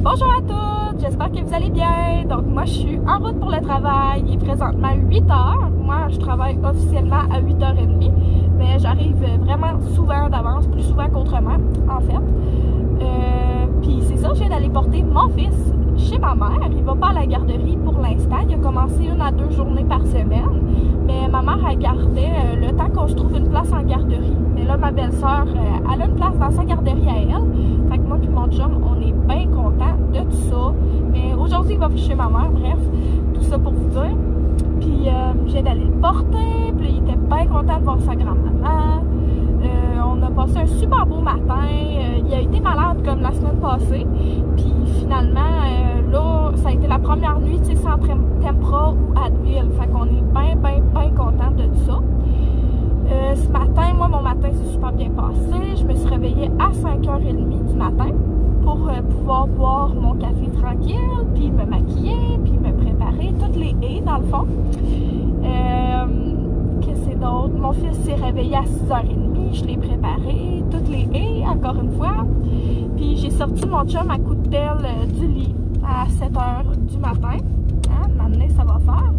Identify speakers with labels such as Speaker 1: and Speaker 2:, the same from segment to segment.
Speaker 1: Bonjour à toutes, j'espère que vous allez bien. Donc moi je suis en route pour le travail, il est présentement 8h. Moi je travaille officiellement à 8h30, mais j'arrive vraiment souvent d'avance, plus souvent qu'autrement en fait. Puis c'est ça, je viens d'aller porter mon fils chez ma mère. Il va pas à la garderie pour l'instant, il a commencé 1 à 2 journées par semaine. Mais ma mère elle gardait le temps qu'on se trouve une place en garderie. Mais là ma belle-sœur, elle a une place dans sa garderie à elle. Fait que moi puis mon chum, on est bien contents de tout ça. Mais aujourd'hui, il va chez ma mère, bref, tout ça pour vous dire. Puis je viens d'aller le porter, puis il était bien content de voir sa grand-maman. On a passé un super beau matin. Il a été malade comme la semaine passée. Puis finalement, là, ça a été la première nuit, tu sais, sans Tempra ou Advil. Fait qu'on est bien content de tout ça. Ce matin, moi, mon matin s'est super bien passé. Je me suis réveillée à 5h30 du matin pour pouvoir boire mon café tranquille, puis me maquiller, puis me préparer toutes les haies, dans le fond. Qu'est-ce que c'est d'autre? Mon fils s'est réveillé à 6h30, je l'ai préparé, toutes les haies, encore une fois. Puis j'ai sorti mon chum à coup de pelle du lit à 7h du matin. Hein? Maintenant, ça va faire.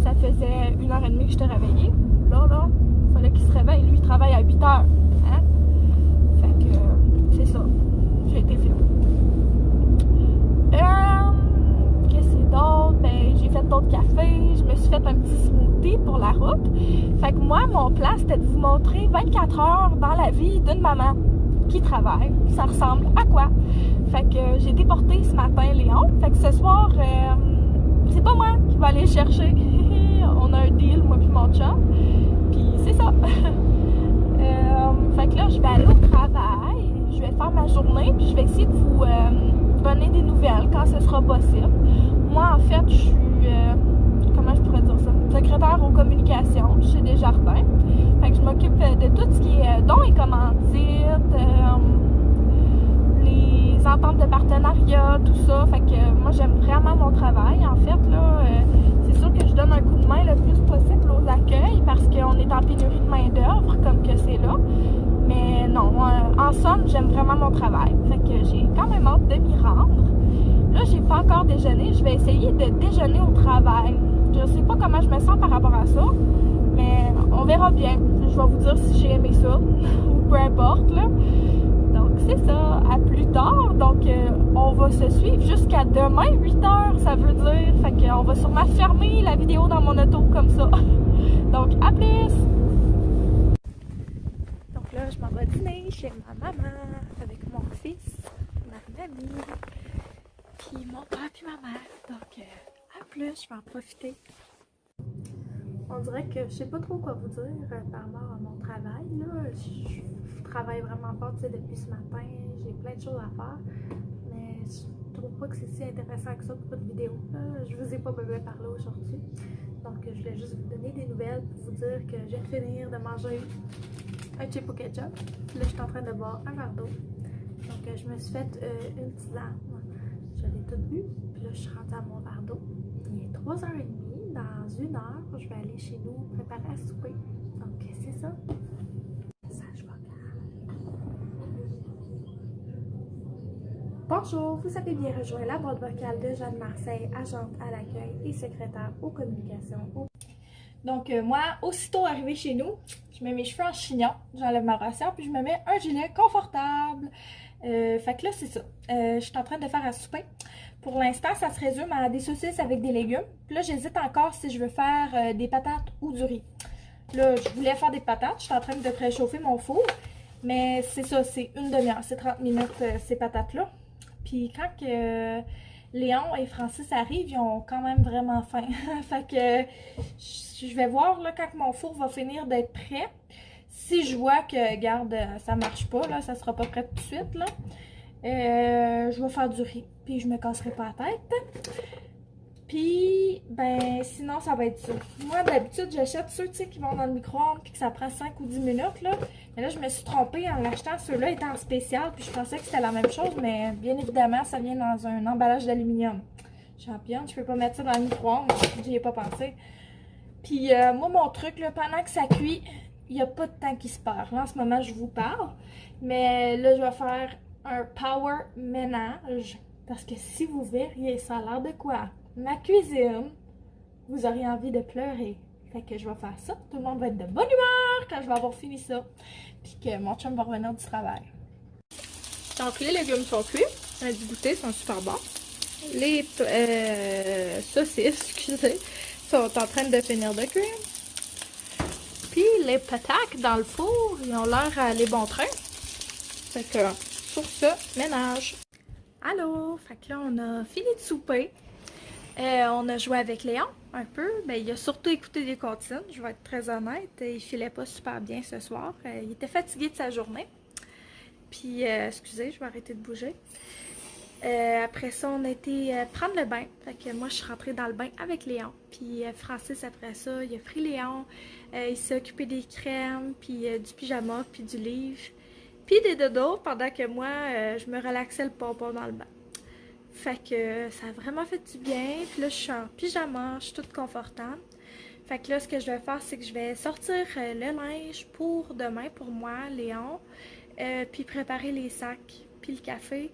Speaker 1: Ça faisait 1h30 que j'étais réveillée. Là, il fallait qu'il se réveille. Lui, il travaille à 8h. Hein? Fait que c'est ça. J'ai été filmée. Qu'est-ce que c'est d'autre? Ben, j'ai fait d'autres cafés. Je me suis fait un petit smoothie pour la route. Fait que moi, mon plan, c'était de vous montrer 24 heures dans la vie d'une maman qui travaille. Ça ressemble à quoi? Fait que j'ai déporté ce matin Léon. Fait que ce soir, c'est pas moi qui va aller le chercher. On a un deal, moi puis mon chum. Puis c'est ça. Fait que là, je vais aller au travail. Je vais faire ma journée. Puis je vais essayer de vous donner des nouvelles quand ce sera possible. Moi, en fait, je suis... comment je pourrais dire ça? Secrétaire aux communications chez Desjardins. Fait que je m'occupe de tout ce qui est dons et commandites, les ententes de partenariat, tout ça. Fait que moi, j'aime vraiment mon travail. En fait, là, c'est sûr que je donne un coup de main le plus possible aux accueils parce qu'on est en pénurie de main-d'œuvre, comme que c'est là. Mais non, en somme, j'aime vraiment mon travail. Fait que j'ai quand même hâte de m'y rendre. Là, j'ai pas encore déjeuné. Je vais essayer de déjeuner au travail. Je sais pas comment je me sens par rapport à ça, mais on verra bien. Je vais vous dire si j'ai aimé ça, ou peu importe, là. Donc, c'est ça. À plus tard. Donc, on va se suivre jusqu'à demain, 8h, ça veut dire. Fait qu'on va sûrement fermer la vidéo dans mon auto comme ça. Donc, à plus! Donc là, je m'en vais dîner chez ma maman avec mon fils, ma mamie, puis mon père puis ma mère. Donc, à plus, je vais en profiter. On dirait que je sais pas trop quoi vous dire par rapport à mon travail. Là. Je travaille vraiment fort depuis ce matin. J'ai plein de choses à faire. Mais je trouve pas que c'est si intéressant que ça pour une vidéo. Là. Je vous ai pas bien parlé aujourd'hui. Donc je voulais juste vous donner des nouvelles pour vous dire que je viens de finir de manger un chip au ketchup. Puis là je suis en train de boire un verre d'eau. Donc je me suis fait une tisane. Je l'ai toute bu. Puis là je suis rendue à mon verre d'eau. Il est 3h30. Dans 1 heure, je vais aller chez nous préparer à souper. Donc, c'est ça. Message vocal. Bonjour, vous avez bien rejoint la boîte vocale de Jeanne Marseille, agente à l'accueil et secrétaire aux communications. Donc, moi, aussitôt arrivée chez nous, je mets mes cheveux en chignon, j'enlève ma brassière, puis je me mets un gilet confortable. Fait que là, c'est ça. Je suis en train de faire à souper. Pour l'instant, ça se résume à des saucisses avec des légumes. Puis là, j'hésite encore si je veux faire des patates ou du riz. Là, je voulais faire des patates. Je suis en train de préchauffer mon four. Mais c'est ça, c'est une demi-heure. C'est 30 minutes, ces patates-là. Puis quand Léon et Francis arrivent, ils ont quand même vraiment faim. Fait que je vais voir là, quand mon four va finir d'être prêt. Si je vois que, regarde, ça marche pas, là, ça sera pas prêt tout de suite, là. Je vais faire du riz, puis je me casserai pas la tête. Puis, ben, sinon, ça va être ça. Moi, d'habitude, j'achète ceux, tu sais, qui vont dans le micro-ondes, puis que ça prend 5 ou 10 minutes, là. Et là, je me suis trompée en l'achetant. Ceux-là étaient en spécial, puis je pensais que c'était la même chose, mais bien évidemment, ça vient dans un emballage d'aluminium. Championne, je peux pas mettre ça dans le micro-ondes, j'y ai pas pensé. Puis moi, mon truc, là, pendant que ça cuit, il n'y a pas de temps qui se perd. Là, en ce moment, je vous parle, mais là, je vais faire un power ménage, parce que si vous verriez, ça a l'air de quoi? Ma cuisine, vous auriez envie de pleurer. Fait que je vais faire ça. Tout le monde va être de bonne humeur quand je vais avoir fini ça. Puis que mon chum va revenir du travail. Donc les légumes sont cuits. On a du goûter, sont super bons. Les saucisses, excusez, sont en train de finir de cuire. Puis les patates dans le four, ils ont l'air à aller bon train. Fait que sur ce, ménage. Allô! Fait que là, on a fini de souper. On a joué avec Léon un peu. Ben, il a surtout écouté des comptines, je vais être très honnête. Il filait pas super bien ce soir. Il était fatigué de sa journée. Puis, excusez, je vais arrêter de bouger. Après ça, on a été prendre le bain. Fait que moi, je suis rentrée dans le bain avec Léon. Puis Francis, après ça, il a pris Léon. Il s'est occupé des crèmes, puis du pyjama, puis du livre. Puis des dodos, pendant que moi, je me relaxais le pompon dans le bain. Fait que ça a vraiment fait du bien. Puis là, je suis en pyjama, je suis toute confortable. Fait que là, ce que je vais faire, c'est que je vais sortir le linge pour demain, pour moi, Léon. Puis préparer les sacs, puis le café.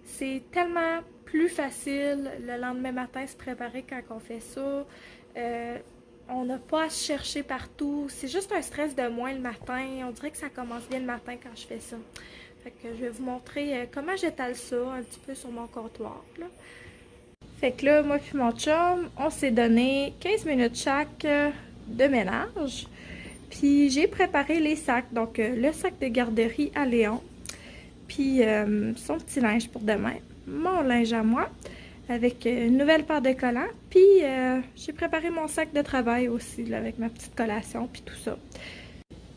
Speaker 1: C'est tellement plus facile le lendemain matin se préparer quand on fait ça. On n'a pas à se chercher partout. C'est juste un stress de moins le matin. On dirait que ça commence bien le matin quand je fais ça. Fait que je vais vous montrer comment j'étale ça un petit peu sur mon comptoir. Là. Fait que là, moi puis mon chum, on s'est donné 15 minutes chaque de ménage. Puis j'ai préparé les sacs. Donc le sac de garderie à Léon. Puis son petit linge pour demain. Mon linge à moi. Avec une nouvelle paire de collants. Puis j'ai préparé mon sac de travail aussi là, avec ma petite collation puis tout ça.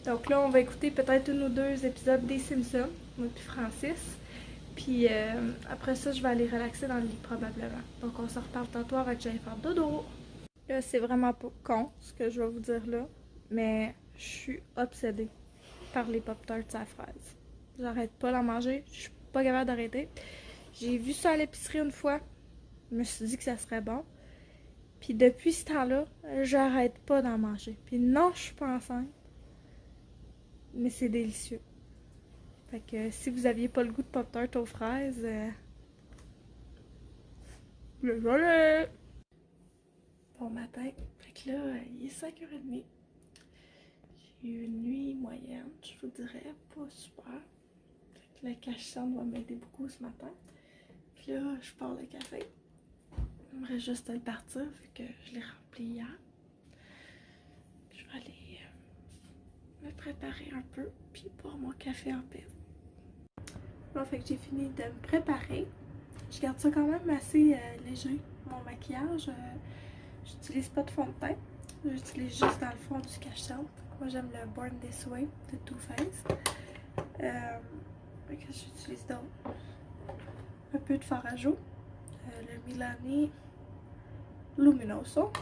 Speaker 1: Donc là, on va écouter peut-être 1 ou 2 épisodes des Simpsons, moi puis Francis. Puis après ça, je vais aller relaxer dans le lit probablement. Donc on se reparle tantôt avant que j'aille faire dodo. Là, c'est vraiment pas con ce que je vais vous dire là, mais je suis obsédée par les Pop-Tarts à la fraise. J'arrête pas d'en manger, je suis pas capable d'arrêter. J'ai vu ça à l'épicerie une fois, je me suis dit que ça serait bon. Puis depuis ce temps-là, j'arrête pas d'en manger. Puis non, je suis pas enceinte. Mais c'est délicieux. Fait que si vous aviez pas le goût de Pop-Tart aux fraises, désolé! Bon matin. Fait que là, il est 5h30. J'ai eu une nuit moyenne, je vous dirais, pas super. Fait que le cache-sang va m'aider beaucoup ce matin. Puis là, je pars le café. Il me reste juste à le partir, fait que je l'ai rempli hier. Je vais aller me préparer un peu, puis boire mon café en paix. Bon, fait que j'ai fini de me préparer. Je garde ça quand même assez léger, mon maquillage. J'utilise pas de fond de teint. J'utilise juste dans le fond du cache-cendre. Moi, j'aime le Born This Way de Too Faced. Qu'est-ce que j'utilise d'autre? Un peu de fard à joues. Le Milani Luminoso.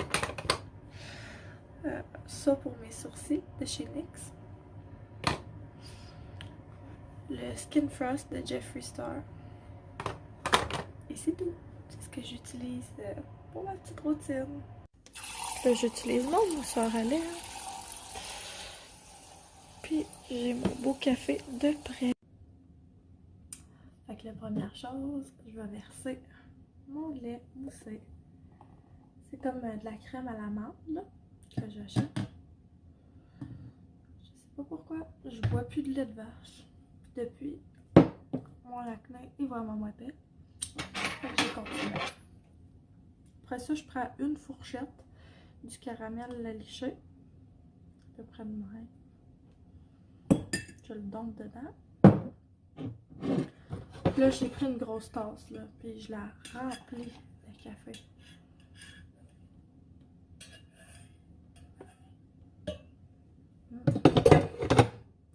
Speaker 1: Ça pour mes sourcils de chez NYX. Le Skin Frost de Jeffree Star. Et c'est tout. C'est ce que j'utilise pour ma petite routine. Là, j'utilise mon mousseur à lèvres. Puis, j'ai mon beau café de près. Fait que la première chose, je vais verser mon lait moussé. C'est comme de la crème à la menthe, là, que j'achète. Je sais pas pourquoi, je bois plus de lait de vache. Depuis, mon acné est vraiment moins pire. Fait que j'ai continué. Après ça, je prends une fourchette du caramel liché. À peu près de même. Je le donne dedans. Là, j'ai pris une grosse tasse, là, puis je la remplis de café.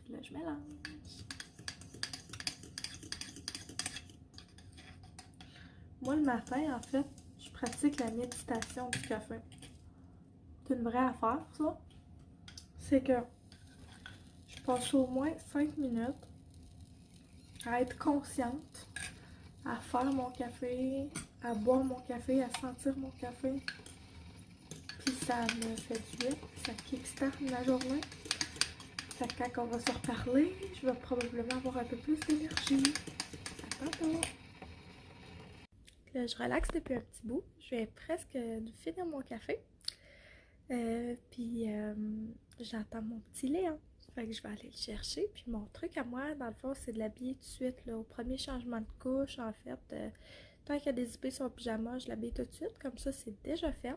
Speaker 1: Puis là, je mélange. Moi, le matin, en fait, je pratique la méditation du café. C'est une vraie affaire, ça. C'est que je passe au moins 5 minutes à être consciente, à faire mon café, à boire mon café, à sentir mon café. Puis ça me fait du bien, ça kickstart ma journée. Fait que quand on va se reparler, je vais probablement avoir un peu plus d'énergie. À tantôt! Là, je relaxe depuis un petit bout. Je vais presque finir mon café. Puis j'attends mon petit Léon. Fait que je vais aller le chercher. Puis mon truc à moi, dans le fond, c'est de l'habiller tout de suite. Là, au premier changement de couche, en fait. Tant qu'il y a des zippés sur le pyjama, je l'habille tout de suite. Comme ça, c'est déjà fait.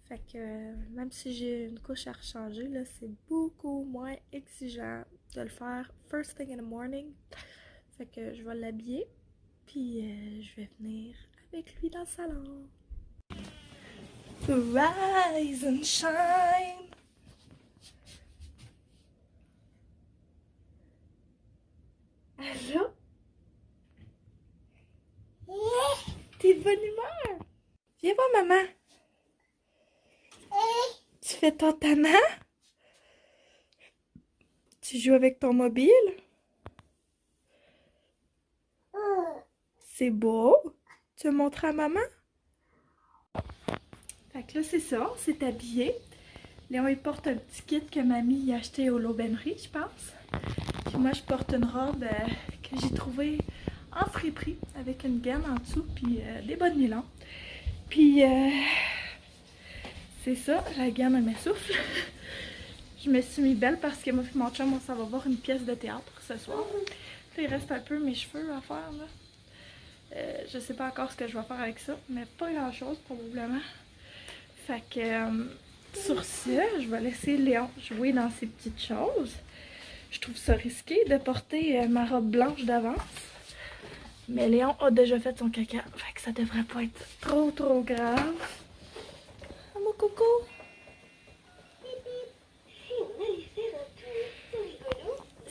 Speaker 1: Fait que même si j'ai une couche à rechanger, là, c'est beaucoup moins exigeant de le faire first thing in the morning. Fait que je vais l'habiller. Puis je vais venir avec lui dans le salon. Rise and shine. Allô? T'es de bonne humeur? Viens voir maman. Tu fais ton tannant? Tu joues avec ton mobile? C'est beau. Tu veux montrer à maman? Fait que là, c'est ça, on s'est habillé. Léon, il porte un petit kit que mamie a acheté au l'aubainerie, je pense. Puis moi, je porte une robe que j'ai trouvée en friperie avec une gaine en dessous, puis des bas de nylon. Puis, c'est ça, la gaine, elle m'essouffle. Je me suis mis belle parce que moi et mon chum, on s'en va voir une pièce de théâtre ce soir. Puis, il reste un peu mes cheveux à faire, là. Je sais pas encore ce que je vais faire avec ça, mais pas grand-chose, probablement. Fait que, sur ce, je vais laisser Léon jouer dans ses petites choses. Je trouve ça risqué de porter ma robe blanche d'avance. Mais Léon a déjà fait son caca, fait que ça devrait pas être trop grave. Ah, mon coco!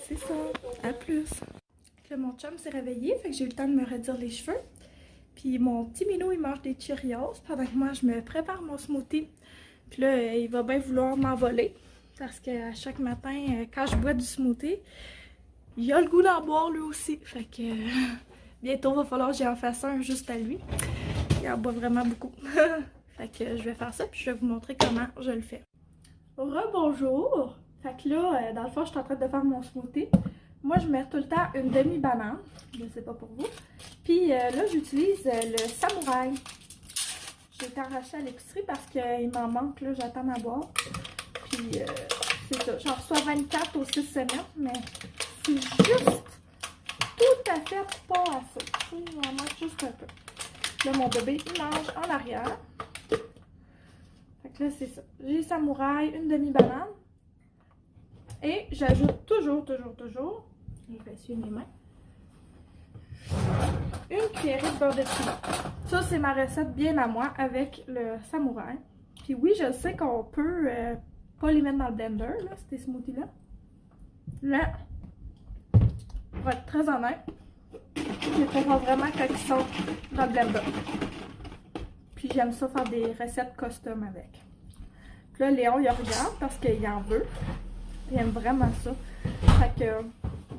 Speaker 1: C'est ça, à plus! Là, mon chum s'est réveillé, fait que j'ai eu le temps de me redire les cheveux. Puis mon petit minou, il mange des Cheerios pendant que moi, je me prépare mon smoothie. Puis là, il va bien vouloir m'envoler. Parce qu'à chaque matin, quand je bois du smoothie, il a le goût d'en boire lui aussi. Fait que bientôt, il va falloir que j'en fasse un juste à lui. Il en boit vraiment beaucoup. Fait que je vais faire ça, puis je vais vous montrer comment je le fais. Rebonjour! Fait que là, dans le fond, je suis en train de faire mon smoothie. Moi, je mets tout le temps une demi-banane. Je sais pas pour vous. Puis là, j'utilise le samouraï. J'ai été arrachée à l'épicerie parce qu'il m'en manque. Là, j'attends ma boîte. Puis c'est ça. J'en reçois 24 aux 6 semaines. Mais c'est juste tout à fait pas assez. Il m'en manque juste un peu. Là, mon bébé, il mange en arrière. Fait que là, c'est ça. J'ai samouraï, une demi-banane. Et j'ajoute toujours, je vais essuyer mes mains, une cuillerée de beurre de pinot. Ça, c'est ma recette bien à moi avec le samouraï. Puis oui, je sais qu'on peut pas les mettre dans le blender, là, ces smoothies-là. Là, pour être très honnête, je préfère vraiment quand ils sont dans le blender. Puis j'aime ça faire des recettes custom avec. Puis là, Léon, il regarde parce qu'il en veut. Il aime vraiment ça. Fait que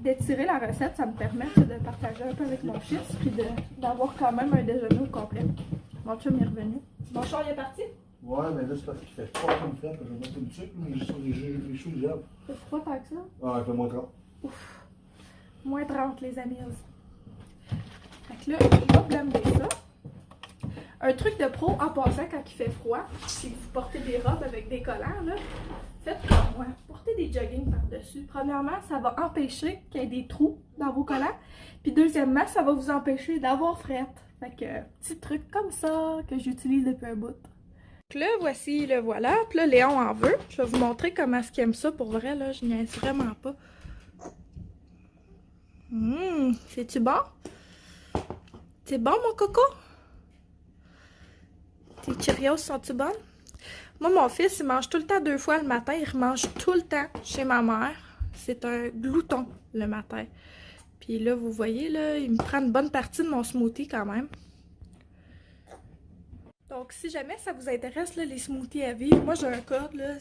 Speaker 1: d'étirer la recette, ça me permet de partager un peu avec mon fils, puis d'avoir quand même un déjeuner au complet. Mon chum est revenu. Mon char, il est parti?
Speaker 2: Ouais, mais là, c'est parce qu'il fait froid comme fait, que je vais mettre une sucre, mais les choux, ils gèlent.
Speaker 1: C'est froid tant que ça?
Speaker 2: Ah, il fait moins 30.
Speaker 1: Ouf! Moins 30, les amis. Fait que là, je vais blender ça. Un truc de pro en passant quand il fait froid, si vous portez des robes avec des collants, là, faites comme moi. Portez des jogging par-dessus. Premièrement, ça va empêcher qu'il y ait des trous dans vos collants. Puis deuxièmement, ça va vous empêcher d'avoir frette. Fait que, petit truc comme ça que j'utilise depuis un bout. Donc là, voici le voilà. Puis là, Léon en veut. Je vais vous montrer comment est-ce qu'il aime ça. Pour vrai, là, je niaise vraiment pas. C'est-tu bon? C'est bon, mon coco? Tes Cheerios sont-tu bonnes? Moi, mon fils, il mange tout le temps 2 fois le matin. Il mange tout le temps chez ma mère. C'est un glouton le matin. Puis là, vous voyez, là, il me prend une bonne partie de mon smoothie quand même. Donc, si jamais ça vous intéresse, là, les smoothies à vivre, moi j'ai un code, là,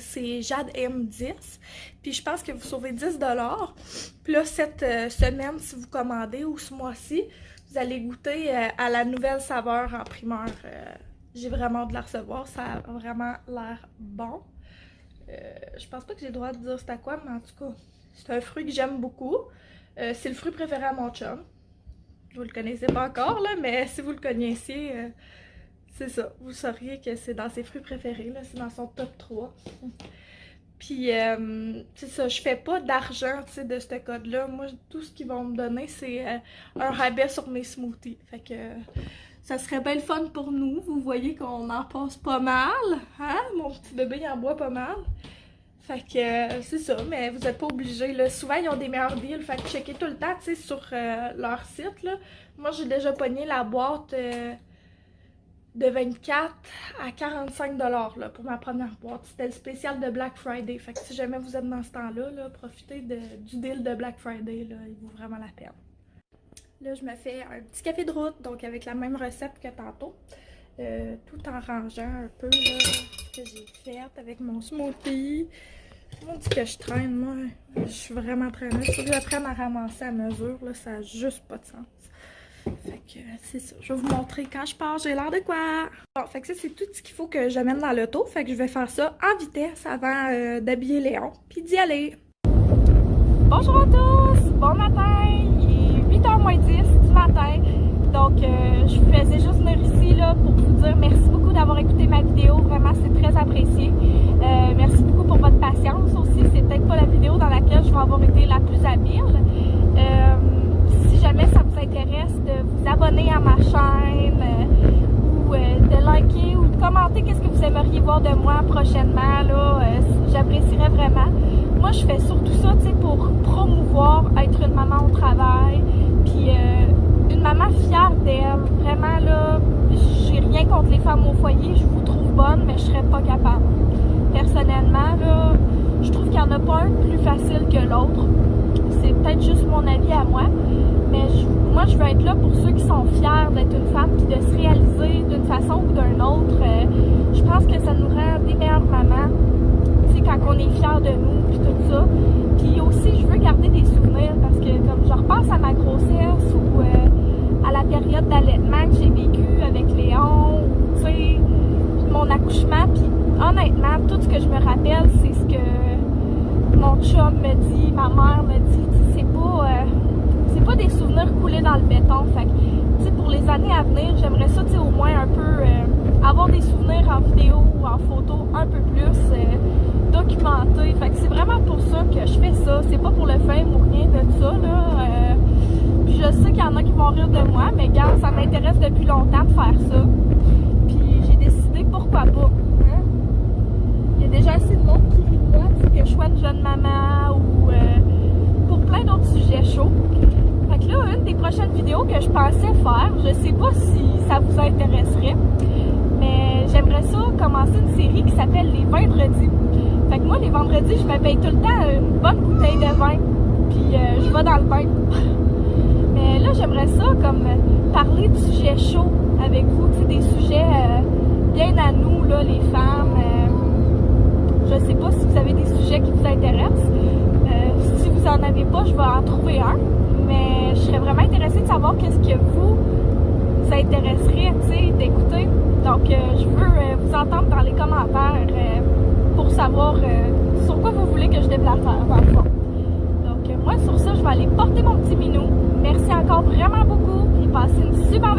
Speaker 1: c'est JADM10. Puis je pense que vous sauvez 10 $. Puis là, cette semaine, si vous commandez, ou ce mois-ci, vous allez goûter à la nouvelle saveur en primeur. J'ai vraiment hâte de la recevoir, ça a vraiment l'air bon. Je pense pas que j'ai le droit de dire c'est à quoi, mais en tout cas, c'est un fruit que j'aime beaucoup. C'est le fruit préféré à mon chum. Vous le connaissez pas encore, là, mais si vous le connaissiez, c'est ça. Vous sauriez que c'est dans ses fruits préférés, là, c'est dans son top 3. Puis, c'est ça, je fais pas d'argent, tu sais, de ce code-là. Moi, tout ce qu'ils vont me donner, c'est un rabais sur mes smoothies. Fait que ça serait bien le fun pour nous. Vous voyez qu'on en passe pas mal, hein? Mon petit bébé, il en boit pas mal. Fait que c'est ça, mais vous n'êtes pas obligés, là. Souvent, ils ont des meilleurs deals, fait que checkez tout le temps, tu sais, sur leur site, là. Moi, j'ai déjà pogné la boîte de 24 à 45 $ là, pour ma première boîte. C'était le spécial de Black Friday, fait que si jamais vous êtes dans ce temps-là, là, profitez du deal de Black Friday, là, il vaut vraiment la peine. Là, je me fais un petit café de route, donc avec la même recette que tantôt. Tout en rangeant un peu là, ce que j'ai fait avec mon smoothie. On dit que je traîne, moi. Je suis vraiment traîneuse. Il faut que j'apprenne à ramasser à mesure, là, ça n'a juste pas de sens. Fait que c'est ça. Je vais vous montrer quand je pars, j'ai l'air de quoi. Bon, fait que ça, c'est tout ce qu'il faut que j'amène dans l'auto. Fait que je vais faire ça en vitesse avant d'habiller Léon, puis d'y aller. Bonjour à tous! Bon matin! Il est 8h moins 10 du matin. Donc, je faisais juste venir ici là, pour vous dire merci beaucoup d'avoir écouté ma vidéo. Vraiment, c'est très apprécié. Merci beaucoup pour votre patience aussi. C'est peut-être pas la vidéo dans laquelle je vais avoir été la plus habile. Si jamais ça vous intéresse de vous abonner à ma chaîne ou de liker ou de commenter qu'est-ce que vous aimeriez voir de moi prochainement, là, j'apprécierais vraiment. Moi, je fais surtout ça, tu sais, pour promouvoir être une maman au travail, puis une maman fière d'elle. Vraiment, là, j'ai rien contre les femmes au foyer, je vous trouve bonne, mais je serais pas capable. Personnellement, là, je trouve qu'il n'y en a pas un plus facile que l'autre. C'est peut-être juste mon avis à moi, mais moi, je veux être là pour ceux qui sont fiers d'être une femme, puis de se réaliser d'une façon ou d'une autre. Je pense que ça nous rend des meilleures mamans, tu sais, quand on est fiers de nous, puis tout ça. Puis aussi, je veux garder des souvenirs, parce que comme je repense à ma grossesse ou à la période d'allaitement que j'ai vécue avec Léon, tu sais, mon accouchement, puis honnêtement, tout ce que je me rappelle, c'est ce que mon chum me dit, ma mère me dit, c'est pas des souvenirs coulés dans le béton. Fait que, tu sais, pour les années à venir, j'aimerais ça, tu sais, au moins un peu avoir des souvenirs en vidéo ou en photo un peu plus documentés. Fait que c'est vraiment pour ça que je fais ça. C'est pas pour le fame ou rien de ça, là. Puis je sais qu'il y en a qui vont rire de moi, mais regarde, ça m'intéresse depuis longtemps de faire ça. Puis j'ai décidé pourquoi pas. Hein? Il y a déjà assez de monde qui rit de moi, que je sois une jeune maman ou pour plein d'autres sujets chauds. Fait que là, une des prochaines vidéos que je pensais faire, je sais pas si ça vous intéresserait, mais j'aimerais ça commencer une série qui s'appelle Les Vendredis. Fait que moi, les vendredis, je me paye tout le temps une bonne bouteille de vin, puis je vais dans le bain. Mais là, j'aimerais ça comme parler de sujets chauds avec vous, tu sais, des sujets bien à nous, là, les femmes. Je sais pas si vous avez des sujets qui vous intéressent. Si vous en avez pas, je vais en trouver un. Mais je serais vraiment intéressée de savoir qu'est-ce que vous intéresserait, tu sais, d'écouter. Donc, je veux vous entendre dans les commentaires pour savoir sur quoi vous voulez que je déblatère, dans le fond. Donc, moi, sur ça, je vais aller porter mon petit minou. Merci encore vraiment beaucoup et passez une super